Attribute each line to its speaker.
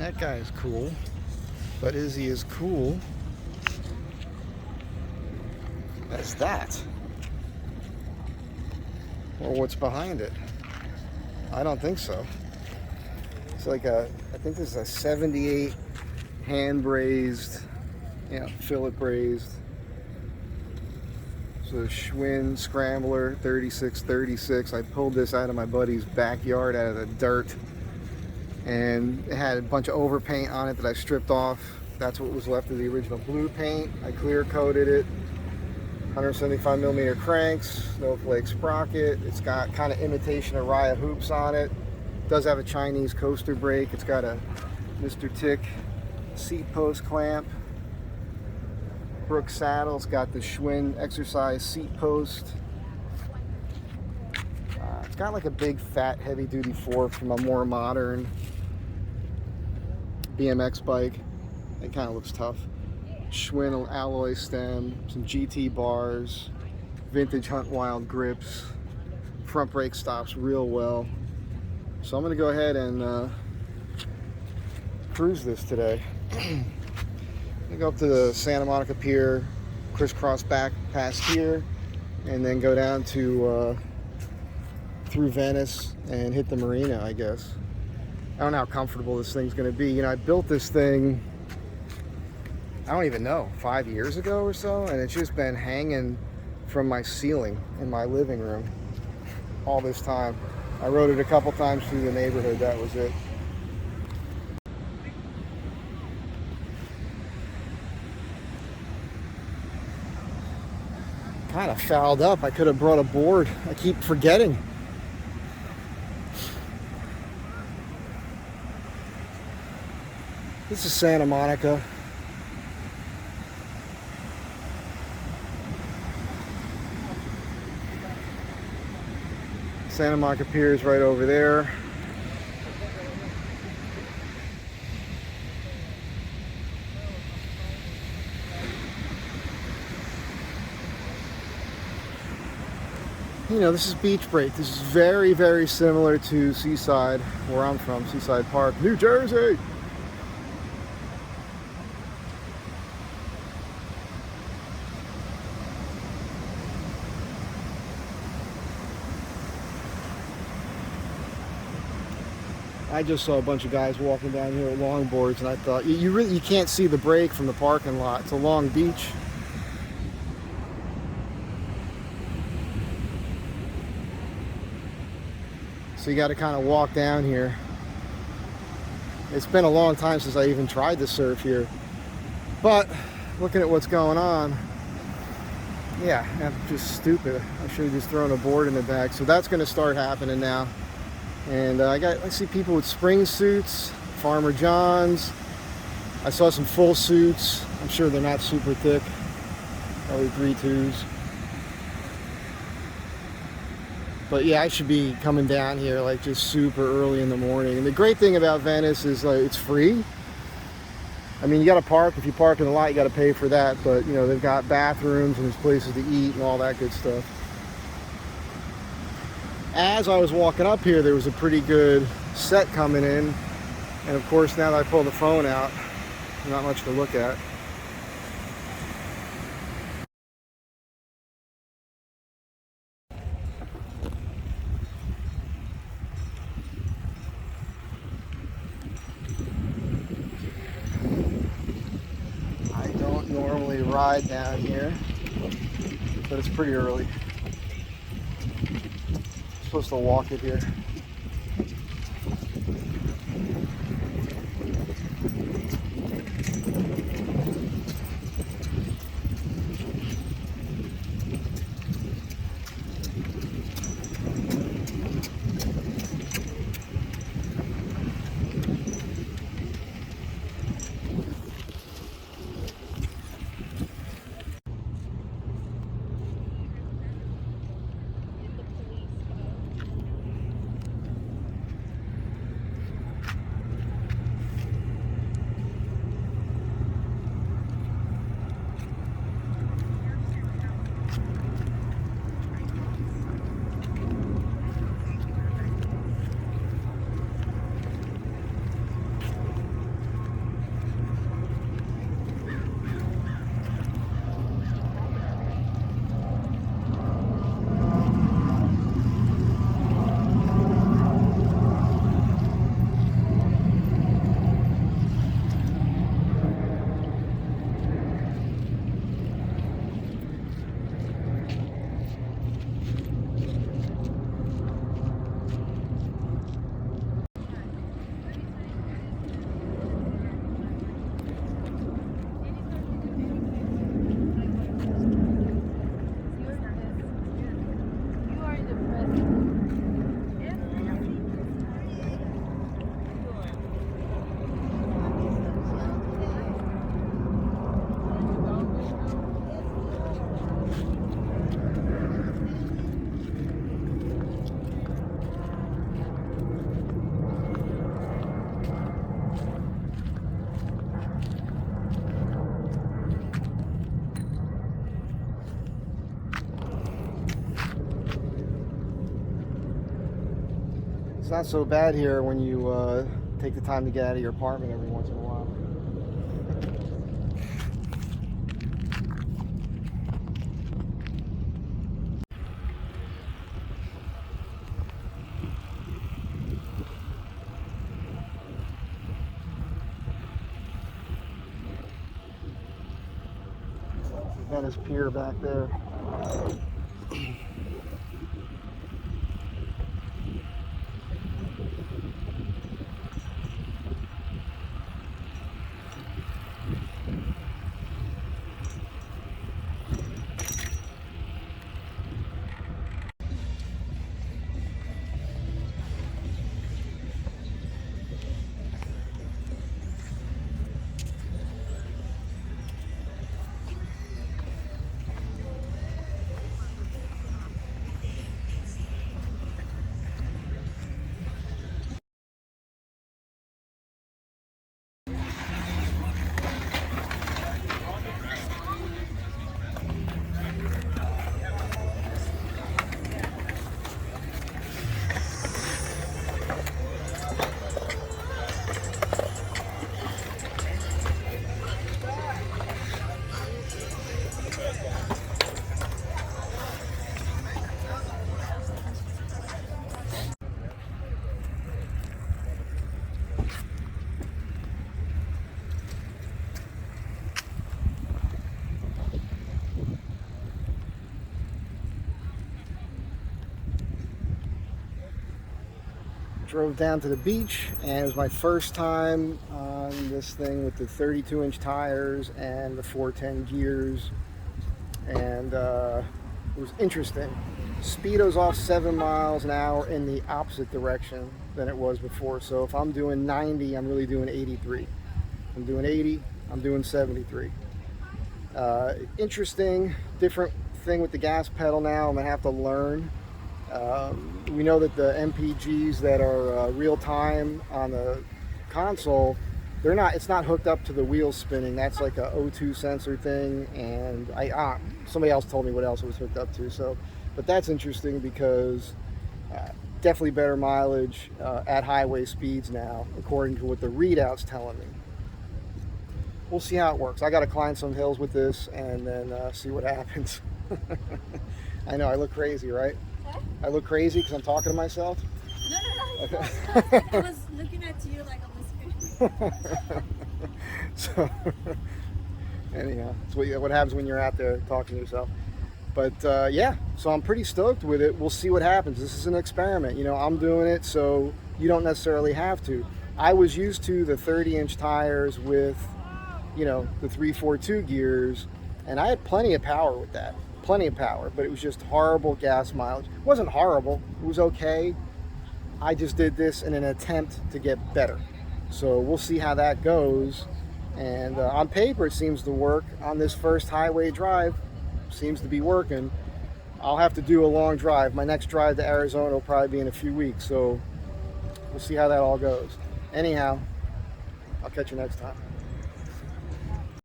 Speaker 1: That guy is cool. But is he as cool as that? Or what's behind it? I don't think so. It's like I think this is a 78 hand braised, fillet braised. So Schwinn Scrambler 3636. I pulled this out of my buddy's backyard out of the dirt. And it had a bunch of overpaint on it that I stripped off. That's what was left of the original blue paint. I clear coated it. 175mm cranks, snowflake sprocket. It's got kind of imitation Araya hoops on it. It does have a Chinese coaster brake. It's got a Mr. Tick seat post clamp. Brooks saddle's got the Schwinn exercise seat post. It's got like a big fat heavy duty fork from a more modern BMX bike. It kind of looks tough. Schwinn alloy stem, some GT bars, vintage Hunt Wild grips. Front brake stops real well. So I'm going to go ahead and cruise this today. I'm going to go up to the Santa Monica Pier, crisscross back past here, and then go down to through Venice and hit the marina, I guess. I don't know how comfortable this thing's going to be. I built this thing, I don't even know, 5 years ago or so, and it's just been hanging from my ceiling in my living room all this time. I rode it a couple times through the neighborhood, that was it. Kind of fouled up. I could have brought a board. I keep forgetting. This is Santa Monica. Santa Monica Pier is right over there. This is beach break. This is very, very similar to Seaside, where I'm from, Seaside Park, New Jersey. I just saw a bunch of guys walking down here with longboards, and I thought, you can't see the break from the parking lot. It's a long beach. So you got to kind of walk down here. It's been a long time since I even tried to surf here. But looking at what's going on, yeah, I'm just stupid. I should have just thrown a board in the bag. So that's going to start happening now. And I see people with spring suits, Farmer John's. I saw some full suits. I'm sure they're not super thick. Probably 3.2s. But yeah, I should be coming down here like just super early in the morning. And the great thing about Venice is it's free. I mean, you got to park. If you park in the lot, you got to pay for that. But they've got bathrooms and there's places to eat and all that good stuff. As I was walking up here, there was a pretty good set coming in. And of course, now that I pull the phone out, not much to look at. I don't normally ride down here, but it's pretty early. I'm supposed to walk it here. It's not so bad here when you take the time to get out of your apartment every once in a while. Venice Pier back there. Drove down to the beach, and it was my first time on this thing with the 32-inch tires and the 410 gears, and it was interesting. Speedo's off 7 miles an hour in the opposite direction than it was before. So if I'm doing 90, I'm really doing 83. If I'm doing 80, I'm doing 73. Interesting, different thing with the gas pedal now. I'm gonna have to learn. We know that the MPGs that are real time on the console, it's not hooked up to the wheel spinning. That's like a O2 sensor thing, and somebody else told me what else it was hooked up to. So, but that's interesting because definitely better mileage at highway speeds now, according to what the readout's telling me. We'll see how it works. I got to climb some hills with this and then see what happens. I know I look crazy, right?
Speaker 2: Huh?
Speaker 1: I look crazy because I'm talking to myself?
Speaker 2: No.
Speaker 1: Okay.
Speaker 2: I was looking at you like on the screen.
Speaker 1: So, anyhow, that's what happens when you're out there talking to yourself. But yeah, so I'm pretty stoked with it. We'll see what happens. This is an experiment. You know, I'm doing it, so you don't necessarily have to. I was used to the 30-inch tires with, you know, the 342 gears, and I had plenty of power with that. Plenty of power, but it was just horrible gas mileage. It wasn't horrible, it was okay. I just did this in an attempt to get better. So we'll see how that goes. And on paper, it seems to work. On this first highway drive, seems to be working. I'll have to do a long drive. My next drive to Arizona will probably be in a few weeks, so we'll see how that all goes. Anyhow, I'll catch you next time.